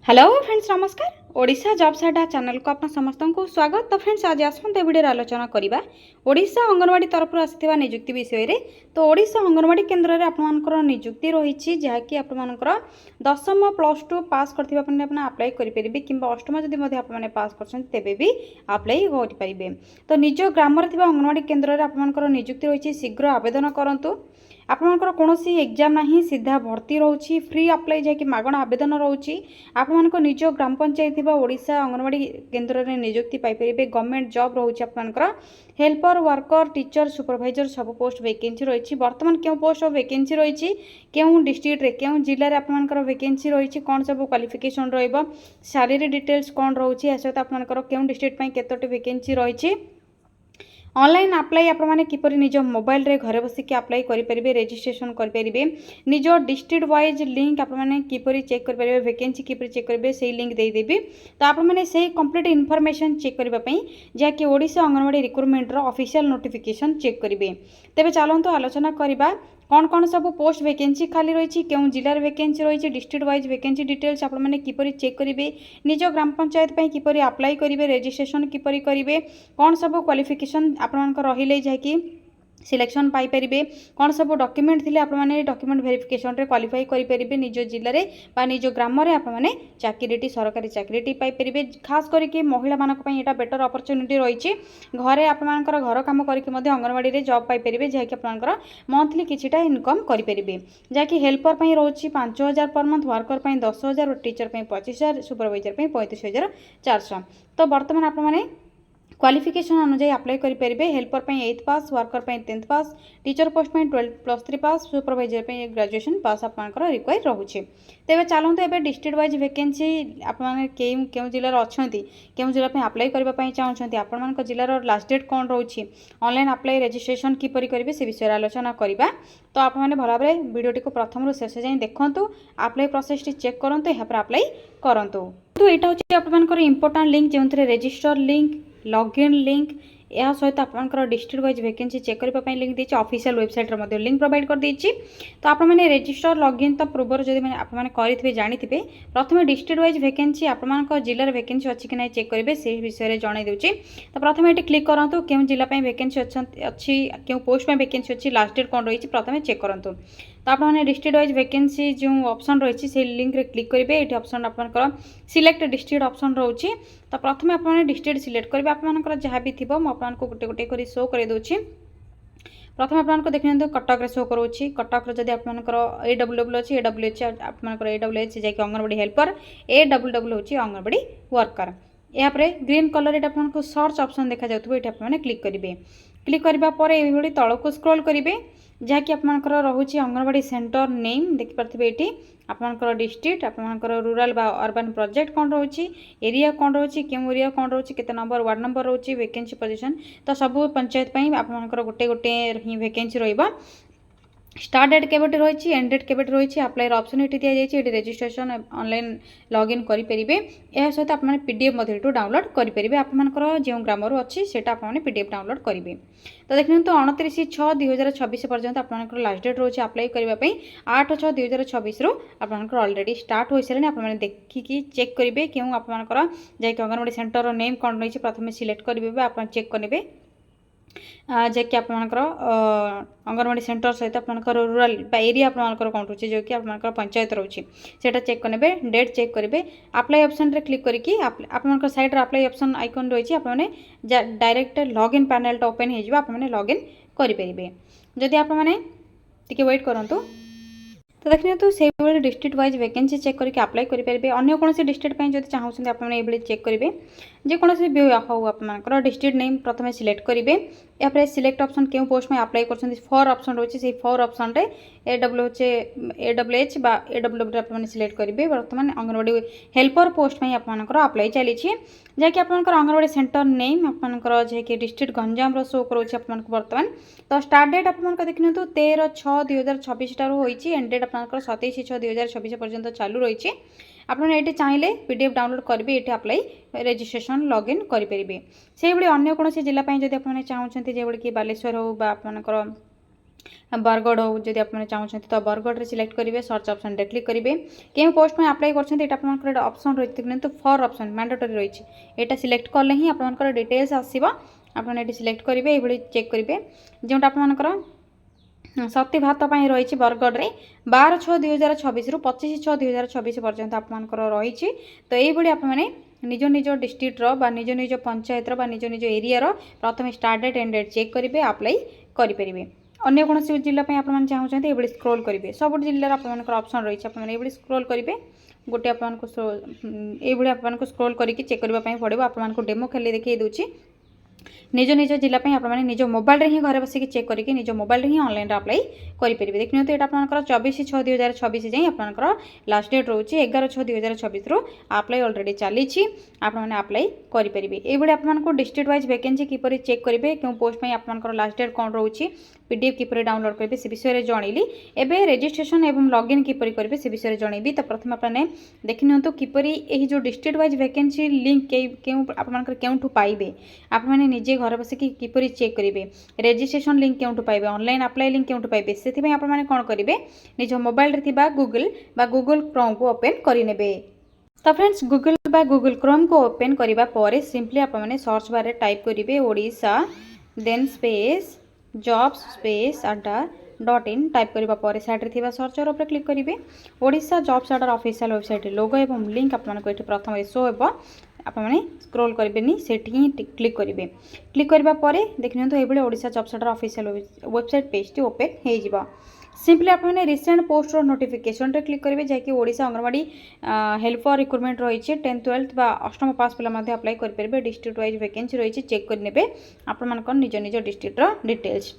Hello friends नमस्कार। Odisha jobs अड्डा channel को आपन समस्त को स्वागत। तो फ्रेंड्स आज आसंते वीडियो आलोचना करिबा ओडिशा अंगनवाड़ी तरफ आसिथिबा नियुक्ति विषय रे। तो ओडिशा अंगनवाड़ी केंद्र रे आपनकर नियुक्ति रहिछि जहाँकि आपनकर 10th प्लस 2 पास करथिबा पने आपन अप्लाई करि परिबे किंबा अष्टम जदि मध्ये आपन पास करछन तेबे भी अप्लाई करि परिबे। तो निज ग्राम रे थिबा अंगनवाड़ी केंद्र रे आपनकर नियुक्ति रहिछि शीघ्र आवेदन करंतु। आपनकर कोनोसी एग्जाम नाही सीधा भर्ती रहउछि फ्री अप्लाई जहाँकि मागण आवेदन रहउछि। आपनकर निज ग्राम पंचायत थिबा ओडिशा अंगनवाड़ी केंद्र रे नियुक्ति पाई परिबे। गवर्नमेंट जॉब रहउछि आपनकर हेल्पर वर्कर टीचर सुपरवाइजर सब पोस्ट वैकेंसी रहिछि। वर्तमान केउ पोस्ट ऑफ वैकेंसी रहिछि केउ डिस्ट्रिक्ट रे केउ जिल्ला रे आपनकर वैकेंसी रहिछि कोन सब क्वालिफिकेशन रहइबो सैलरी डिटेल्स कोन रहउछि एसत आपनकर केउ डिस्ट्रिक्ट पई केतोटी वैकेंसी रहिछि। ऑनलाइन अप्लाई आप किपरि निज मोबाइल रे घरे बसिकी अप्लाई करें रजिस्ट्रेशन करें निज डिस्ट्रिक्ट वाइज लिंक आप किपरि चेक करें वैकेंसी किपरि चेक करेंगे से लिंक देदेवी। तो आपने से कंप्लीट इनफॉरमेशन चेक करने जहाँकि Odisha anganwadi recruitment official notification check करेंगे। तेज चलतु आलोचना करवा कौन कौन सब पोस्ट वैकेंसी खाली रही क्यों जिलार वैकेंसी रही डिस्ट्रिक्ट वाइज वैकेंसी डिटेल्स आपने किपरि चेक करेंगे निज ग्राम पंचायत किपरि अप्लाई करेंगे रजिस्ट्रेशन किपरि करेंगे कौन सब क्वालिफिकेशन आपनकर रहिले जहाँकि सिलेक्शन पाई परिबे कौन सब डॉक्यूमेंट थिले आपने डॉक्यूमेंट वेरिफिकेशन रे क्वालिफाई करि परिबे निज जिल्ला रे बा निज ग्राम रे आपने चाकरीटी सरकारी चाकरीटी पाई परिबे। खास करके महिला मानक पई एटा बेटर अपॉर्चुनिटी रही घरे आपनकर घर काम करके मध्ये अंगनवाड़ी रे जॉब पाई परिबे जहाँकि आपनकर मंथली किछिटा इनकम करि परिबे जहाँकि हेल्पर पई रहउछि 5000 पर मंथ वर्कर पई 10000 और टीचर पई 25000 सुपरवाइजर पई 35400। तो वर्तमान आपने क्वालिफिकेशन अनुसार अप्लाई करेंगे हेल्पर पे 8th पास वर्कर पे 10th पास टीचर पोस्ट पे 12+3 पास सुपरवाइजर पे ग्रेजुएशन पास आपंकर रिक्वायर रोचे। तेज चलते एवं डिस्ट्रिक्ट वाइज वैकेंसी आपने क्यों जिलार अच्छा क्यों जिला अप्लाई करने चाहते आपण जिलार लास्ट डेट कौन रोचे ऑनलाइन अप्लाई रजिस्ट्रेशन किपरि करेंगे से विषय आलोचना करवा। तो आपने भल भाव वीडियो को प्रथम शेष जाए देखूँ अप्लाई प्रोसेस चेक करूँ यहाँ अप्लाई करूँ। तो यहाँ हूँ आप इंपोर्टाट लिंक जो रजिस्टर लिंक लॉगिन लिंक या सहित आपंकर डिस्ट्रिक्ट वाइज वैकेंसी चेक करने लिंक देती ऑफिशियल वेबसाइट रे लिंक प्रोवाइड कर देछि। तो आपने रजिस्टर लॉगिन तो पूर्व जब मैंने करेंगे जानी प्रथम डिस्ट्रिक्ट वाइज वैकेंसी आप जिलार वैकेंसी अच्छी कि ना चेक करेंगे से विषय जन दूसरी। तो प्रथम ये क्लिक करूँ क्यों जिला वैकेंसी अच्छी क्यों पोस्ट में वैकेंसी अच्छी लास्ट डेट कौन रही प्रथम चेक करूँ। तो आपने डिस्ट्रिक्ट वाइज वैकेंसी जो ऑप्शन रही से लिंक रे क्लिक करेंगे ये ऑप्शन आपंकर सिलेक्ट डिस्ट्रिक्ट ऑप्शन रोचे। तो प्रथम आपने डिस्ट्रिक्ट सिलेक्ट करेंगे आपंकर जहाँ भी थी आपको गोटे गोटे कर शो कर दूसरी। प्रथम आपको देखते कटक रे शो करोछि कटक जदि आपंकर AWW अच्छी AWH आपंकर AWH जैक अंगनवाड़ी हेल्पर AWW होची अंगनवाड़ी वर्कर। यहाँ ग्रीन कलर ये आपको सर्च ऑप्शन देखा जाउथबो ये आपने क्लिक करेंगे। क्लिक करबा परे एभली तळको स्क्रॉल करेंगे जहाँकि आपंकर रोचे अंगनवाड़ी सेंटर नेम देखिपे ये आपंकर डिस्ट्रिक्ट आपंकर रूरल बा अर्बन प्रोजेक्ट कौन रोचे एरिया कौन रोचे क्यों एरिया कौन रोचे केते नंबर वार्ड नंबर रोचे वैकेंसी पोजीशन। तो सब पंचायत पई आपंकर गोटे गोटे ही वैकेंसी रहिबा स्टार्ट डेट केबेट रही एंड डेट केबेट रही अप्लाई ऑप्शन ये दि जाए रजिस्ट्रेशन ऑनलाइन लॉगिन करेंगे। यह सहित आपने PDF डाउनलोड करेंगे आपंकर जो ग्राम अच्छी से आपने PDF डाउनलोड करेंगे। तो देखते तो 29/6/2026 पर्यंत आपंकर लास्ट डेट रोचे अप्लाई करने 8/6/2026 रु आपंकर ऑलरेडी स्टार्ट हो सारे आपने देखिकी चेक करेंगे क्यों आपंकर जैक अंगनवाड़ी सेंटर नेम कौन रही प्रथम सिलेक्ट करेंगे आप चेक करेंगे जैक आपंकर अंगनवाड़ी सेंटर सहित आपंकर रूरल एरिया आपंकर कौन रोचे जो कि आपंकर पंचायत रोचे सेटा चेक करेंगे डेट चेक करेंगे अप्लाई ऑप्शन रे क्लिक करके आपंकर साइड रे अप्लाई ऑप्शन आइकन रही आपने डायरेक्ट लॉगिन पैनल ओपन हो आपने लॉगिन करेंगे। जदि आपने टिके वेट करूँ तो देखने तो से डिस्ट्रिक्ट वाइज वैकेंसी चेक करके अप्लाई करेंगे। अन्य कौन डिस्ट्रिक्ट जब चाहते आपने ये चेक करेंगे जेकोसी भी हो आपंकर डिस्ट्रिक्ट नेम प्रथम सिलेक्ट करेंगे। या सिलेक्ट ऑप्शन क्यों पोस्ट में अप्लाई कर फॉर ऑप्शन रही से फॉर ऑप्शन रे AWH बा AWW आपने सिलेक्ट करेंगे। बर्तमान अंगनवाड़ी हेल्पर पोस्ट में आपंकर अप्लाई चली जहाँकि आपंकर अंगनवाड़ी सेंटर नेम आपंकर जैकि डिस्ट्रिक्ट गंजाम शो करोचे आपको बर्तमान। तो स्टार्ट डेट आपंकर देखने 13/6/2026 होती एंड डेट आपंकर 27/6/2026 पर्यंत चालू रही। आपने ये चाहिए PDF डाउनलोड करेंगे ये अप्लाई रजिस्ट्रेशन लॉगिन करेंगे। से अन्य कौन जिला जब आपने चाहते जो कि बालेश्वर हो आपंकर बरगढ़ हो जदि आप चाहते तो बरगढ़ रे सिलेक्ट करेंगे सर्च ऑप्शन रे क्लिक करेंगे केउ पोस्ट में अप्लाई कर ऑप्शन रही किंतु फॉर ऑप्शन मैंडेटरी रही है सिलेक्ट कले ही आपर डिटेल्स आसो आपड़ी सिलेक्ट करेंगे ये चेक करेंगे जोटा आपर शक्ति भात रही बरगढ़ में 12/6/2026 रु 25/6/2026 पर्यंत आपर रही तो ये आपने निज निज डिस्ट्रिक्टर बा निज निज पंचायतर बा निज निज एरिया प्रथम start date end date check करेंगे अप्लाई करेंगे अन्य कौन जिला आप चाहते ये स्क्रोल करेंगे सब जिले आप ऑप्शन रही है ये स्क्रोल करेंगे गोटे आपको ये आपको स्क्रोल करके चेक करने पड़ो आपको डेमो खाली देखिए दूसरी निज निज जिला आपने निज मोबाइल ही घर बसिक चेक करके निज मोबाइल ही ऑनलाइन अप्लाई करेंगे देखिए तो यहाँ आपंकर 24/6/2026 जाए आपंकर लास्ट डेट रोचे 11/6/2026 रु अप्लाई ऑलरेडी चली आपने अप्लाई करेंगे ये आपको डिस्ट्रिक्ट वाइज वैकेंसी किपर चेक करेंगे क्यों पोस्ट में आपंकर लास्ट डेट कौन रोचे पीडीएफ किपर डाउनलोड करेंगे से विषय में जनइली एवं रजिस्ट्रेशन और लॉगिन किपर करेंगे से विषय में जनइबी तो प्रथम आपने देखि नियंतु किपर यही जो डिस्ट्रिक्ट वाइज वैकेंसी लिंक आपंकर क्यों पाइबे आपने निजे घर बसिक किपर चेक करेंगे रजिस्ट्रेशन लिंक क्यों पाइबे ऑनलाइन अप्लाई लिंक क्यों पाइबे से आपने कौन करेंगे निज मोबाइल गूगल बा गूगल क्रोम को ओपन करेंगे तो फ्रेंड्स गूगल बा गूगल क्रोम को ओपन करने पर सिंपली आपने सर्च बार टाइप करेंगे Odisha then space jobs space अड्डा.in टाइप करने पर साइड थी सर्चर उपर क्लिक करेंगे Odisha jobs Adda official website logo एवं लिंक आपको ये प्रथम शो हो आपने स्क्रोल करेंगे से ही क्लिक करेंगे क्लिक करने देखिए तो ये Odisha jobs Adda official website page T open हो सिंपली आपने रिसेंट पोस्ट नोटिफिकेशन रे क्लिक करेंगे जैकि ओडिशा अंगनवाड़ी हेल्पर रिक्रुटमेंट रही है 10th 12th बा अष्टम पास पिला अप्लाई करेंगे डिस्ट्रिक्ट वाइज वैकेंसी रही है चेक करने आपर निज निज डिस्ट्रिक्टर डिटेल्स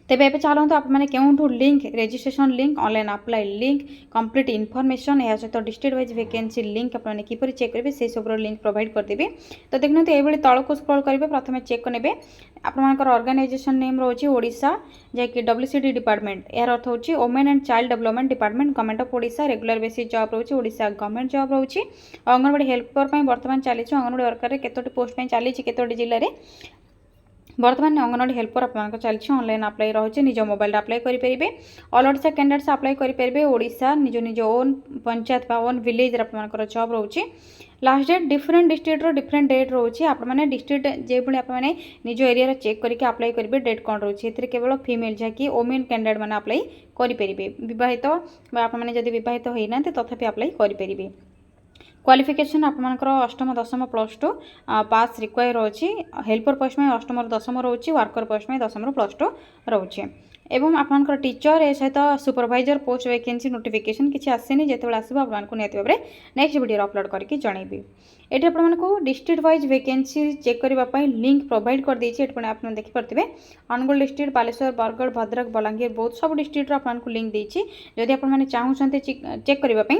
तेज ए चलते आपने क्यों link registration link online apply link complete information या सहित डिस्ट्रिक्ट वाइज वैकेंसी लिंक आपने किपर चेक करेंगे से सब लिंक प्रोवाइड करदेवी तो देखते तो ये तौक स्क्रॉल करेंगे प्रथम चेक करेंगे आपर ऑर्गेनाइजेशन नेम रोचे ओडिशा जैकि WCD डिपार्टमेंट यार अर्थ होची women and child development department government of Odisha regular basis job रोचे ओडिशा गवर्नमेंट जॉब रोचे अंगनवाड़ी हेल्पर बर्तमान चली अंगनवाड़ी वर्कर केतोटी पोस्ट चली केतोटी जिले में बर्तमान अंगनवाड़ी हेल्पर आप चलती ऑनलाइन अप्लाई रही निज मोबाइल अप्लाई करेंगे ऑल ओडिशा कैंडिडेट्स अप्लाई करेंगे ओडिशा निज निज ओन पंचायत ओन विलेज आपर जॉब रोचे last date different district different date रोचे आपने डिस्ट्रिक्ट जो आपने निज एरिया चेक करके अप्लाई करेंगे डेट कौन रोचे केवल फीमेल जहाँकि वुमेन कैंडिडेट मैंने अप्लाई करेंगे बहित आपने जब बहित होना तथापि अप्लाई करेंगे क्वालिफिकेशन आपर अष्टम दशम +2 पास रिक्वायर रोचे हेल्पर पोस्ट में अष्टम दशम रोचे वर्कर पोस्ट में दशम +2 रोचे एवं आपर टीचर ए सहित सुपरवाइजर पोस्ट वैकेंसी नोटिफिकेशन किसी आसेनी जो आसो आपको निहत भाव में नेक्स्ट वीडियो अपलोड करके जनइबी ये आपको डिस्ट्रिक्ट वाइज वैकेंसी चेक करने लिंक प्रोवाइड कर देती आप देखिपे अनुगुल डिस्ट्रिक्ट बालेश्वर बरगढ़ भद्रक बलांगीर बहुत सब डिस्ट्रिक्ट आपको लिंक देती जदि आपने चाहते चेक करने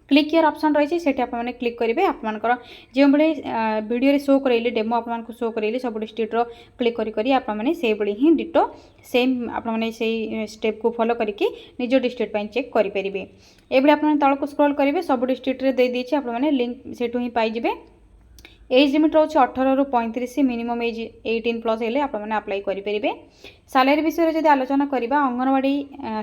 क्लिक हियर ऑप्शन रही है आपने क्लिक करेंगे आपर जो वीडियो शो करेली डेमो आपको शो करेली सब डिस्ट्रिक्टर क्लिक आपने से ही डिटो सेम आपने से स्टेप को फॉलो करके निज डिस्ट्रिक्ट चेक करेंगे ये आपने तौक स्क्रॉल करेंगे सब डिस्ट्रिक्ट दे दीजिए आपने लिंक सेठू ही पाइबे एज लिमिट रोचे 18 रु 35 मिनिमम एज 18+ हेल्ले आपने अप्लाई करेंगे सैलरी विषय में जब आलोचना करवा अंगनवाड़ी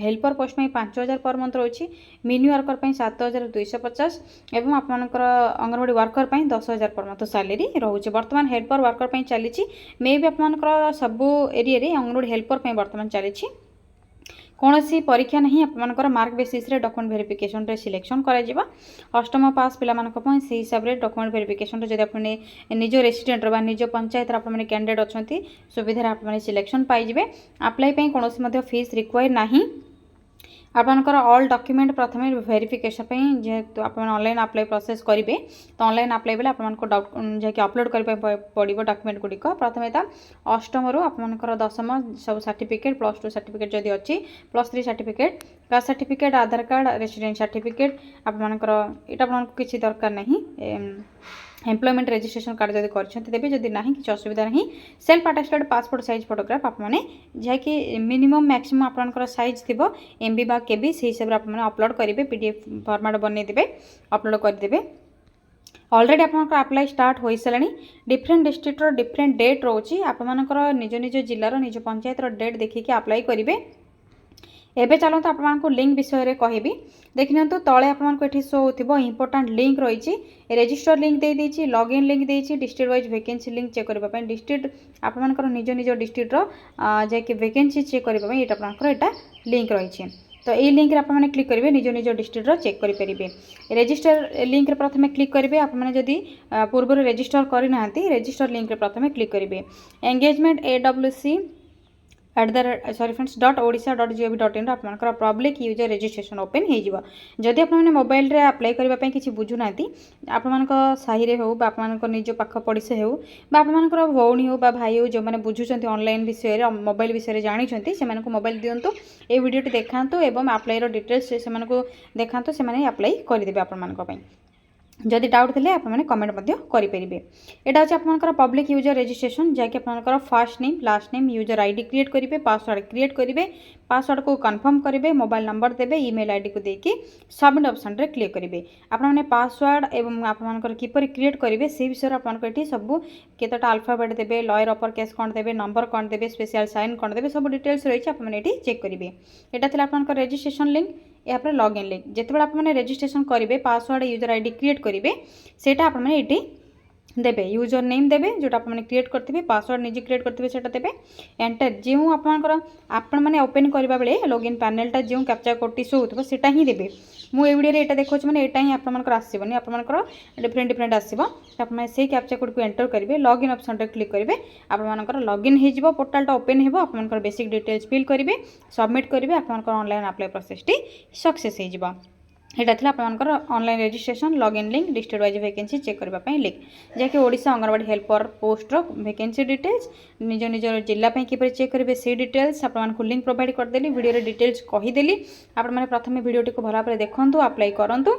हेल्पर पोस्ट में 5,000 पर मंथ रोचे मिनी वर्कर 7,250 एवं आपर anganwadi worker 10,000 per month salary रोचे बर्तमान हेल्पर वर्कर चली मे भी आपर सब एरिया अंगनवाड़ी हेल्पर बर्तमान चली कौन सी परीक्षा नहीं आपर मार्क बेसिस डॉक्यूमेंट वेरिफिकेशन रे सिलेक्शन करा अष्टम पास पिला से हिसाब से डॉक्यूमेंट वेरिफिकेशन जब आपने निज रेसिडेंट निज पंचायत आपने कैंडिडेट अच्छा सुविधा आपने सिलेक्शन पाइबे अप्लाई कौन फीस रिक्वायर नहीं आपनकर ऑल डॉक्यूमेंट प्रथम वेरिफिकेशन जेहेतु आप ऑनलाइन अप्लाई प्रोसेस करेंगे तो ऑनलाइन अप्लाई बेले आपको जैसे अपलोड कर पड़ो डॉक्यूमेंट गुड़िक प्रथम अष्टम आपर दशम सब सर्टिफिकेट +2 सर्टिफिकेट जदि अच्छी +3 सर्टिफिकेट कास्ट सर्टिफिकेट आधार कार्ड रेसिडेंट सर्टिफिकेट आपनकर यहाँ किसी दरकार नहीं एम्प्लॉयमेंट रजिस्ट्रेशन कार्ड जब करेंगे जदि ना कि असुविधा नहीं self attested passport size photograph आपने जहाँकि मिनिमम मैक्सिमम आपंकर साइज थी MB बा KB से हिसाब से आपने अपलोड करेंगे PDF फॉर्मेट बनईदे अपलोड करदे ऑलरेडी आपंकर अप्लाई स्टार्ट हो सारे डिफरेंट डिस्ट्रिक्ट डिफरेंट डेट रोचे आपर निज निज जिलार निज पंचायत डेट देखिए अप्लाई करेंगे। एबे चलते आपको लिंक विषय में कहबी देखिए तले आपको ये शो हो इंपोर्टाट लिंक रही रजिस्टर लिंक दे देती लॉगिन लिंक देती district wise vacancy link check करने डिस्ट्रिक्ट आपर निज निज डिस्ट्रिक्टर जैक वैकेंसी चेक करने यहाँ लिंक रही तो ये लिंक आपने क्लिक करेंगे निज निज डिस्ट्रिक्टर चेक करेंगे। रजिस्टर लिंक प्रथम क्लिक करेंगे आपने जदि पूर्व रजिस्टर करना रजिस्टर लिंक प्रथम क्लिक करेंगे एंगेजमेंट AWC @odisha.gov.in आपंकर पब्लिक यूजर रजिस्ट्रेशन ओपन हो जदि आपने मोबाइल रे अप्लाई करने किसी बुझुना आपण साहि हो निज पाख पड़ोशी हो आपंकर भौणी हो भाई हो जो मैंने बुझुंट ऑनलाइन विषय मोबाइल विषय जानते से मोबाइल दिंतु ये वीडियो देखातु एवं अप्लाई डिटेल्स से देखातु से अप्लाई करदे आपण जदि डाउट थे आपने कमेंट करेंगे। यहाँ हूँ आपंकर पब्लिक यूजर रजिस्ट्रेशन जैक आपंकर first name last name user ID create करेंगे पासवर्ड क्रिएट करेंगे पासवर्ड को कन्फर्म करेंगे मोबाइल नंबर देवे ईमेल आईडी को देके सबमिट ऑप्शन रे क्लिक करेंगे आपने पासवर्ड एवं आपंकर किपर क्रिएट करेंगे से विषय आपंकर ये सब केतटा अल्फाबेट देवे लॉयर अपर केस कौन देवे नंबर कौन देवे स्पेशल साइन कौन देवे सब डिटेल्स रही है आपने ये चेक करेंगे। यहाँ थी आपंकर रजिस्ट्रेशन लिंक यापर लॉगिन लिंक जितेबाला आपने रजिस्ट्रेशन करेंगे पासवर्ड यूजर आईडी क्रिएट करेंगे सेटा आपने ये देवे यूजर नेम देवे जोटा आपने क्रिएट करते पासवर्ड निजे क्रिएट करते सेटा देवे एंटर जो आपंकर आपण मैंने ओपन करने बेले लॉगिन पैनलटा जो कैप्चा कोड टी शो होता है ही देवे मुझे वीडियो ये देखा मैंने यहाँ ही आपंकर आसबनी आपंकर डिफरेंट डिफरेंट आसो आपने से कैप्चा कोड को एंटर करेंगे लॉगिन ऑप्शन रे क्लिक करेंगे आपंकर लॉगिन हो पोर्टालटा ओपन हो आपंकर बेसिक डिटेल्स फिल करेंगे सबमिट करेंगे आपंकर ऑनलाइन अप्लाई प्रोसेस टी सक्सेस हो। यहाँ थी आपंकर online registration login link district wise vacancy check करने लिंक जैकि Odisha anganwadi helper post vacancy details निज निज जिला किपर चेक करेंगे से डिटेल्स आपको लिंक प्रोवाइड करदेली वीडियो डिटेल्स कहीदेली आपने प्रथम वीडियोटी को भल भाव देखूँ अप्लाई करूँ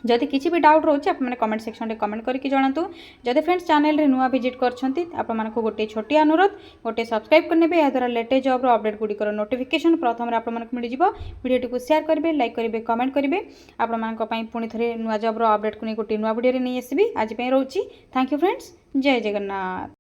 जदि किसी भी डाउट रोचे आपने कमेंट सेक्शन में कमेंट करके जनातु जदि फ्रेंड्स चैनल रे नुआ विजिट करछंती आपको गोटे छोटी अनुरोध गोटे सब्सक्राइब करने या द्वारा लेटेस्ट जॉब अपडेट गुड़िकर नोटिफिकेशन प्रथम आपको मिल वीडियो को शेयर करेंगे लाइक करेंगे कमेंट करेंगे आपंपाई पुणी थे नुआ जॉब अपडेट को नहीं गोटे नुआ वीडियो नहीं आसबि आज रोची थैंक यू फ्रेंड्स जय जगन्नाथ।